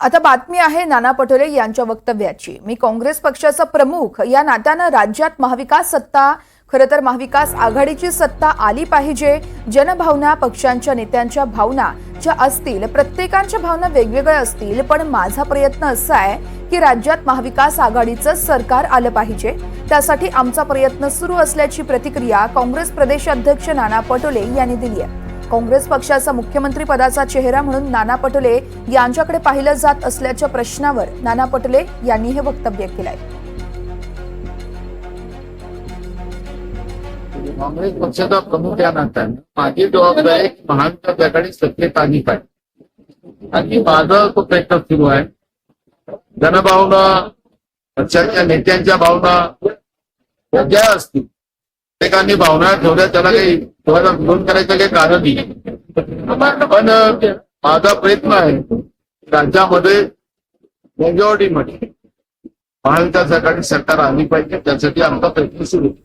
आता बातमी आहे नाना पटोले यांच्या वक्तव्याची। मी काँग्रेस पक्षाचा प्रमुख या नात्याने राज्यात महाविकास सत्ता, खरं तर महाविकास आघाडीची सत्ता आली पाहिजे। जनभावना, पक्षांच्या नेत्यांच्या भावना ज्या असतील, प्रत्येकाच्या भावना वेगवेगळ्या असतील, पण माझा प्रयत्न असा आहे की राज्यात महाविकास आघाडीचं सरकार आलं पाहिजे। त्यासाठी आमचा प्रयत्न सुरू असल्याची प्रतिक्रिया काँग्रेस प्रदेशाध्यक्ष नाना पटोले यांनी दिली आहे। काँग्रेस पक्षाचा मुख्यमंत्री पदाचा चेहरा म्हणून नाना पटोले यांच्याकडे पाहिलं जात असल्याच्या प्रश्नावर नाना पटोले यांनी हे वक्तव्य केलंय। काँग्रेस पक्षाचा प्रमुख या नात्याने माझी जबाबदारी महाविकास आघाडी सत्तेत आली पाहिजे आणि माझा तो प्रयत्न सुरू आहे। जनभावना, पक्षाच्या नेत्यांच्या भावना वेगळ्या असतील, प्रत्येकाने भावना ठेवल्या, त्याला काही विरोध करायचं काही कारण नाही। पण माझा प्रयत्न आहे राज्यामध्ये मेजॉरिटीमध्ये महाविकास आघाडी सरकार आली पाहिजे, त्यासाठी आमचा प्रयत्न सुरू आहे।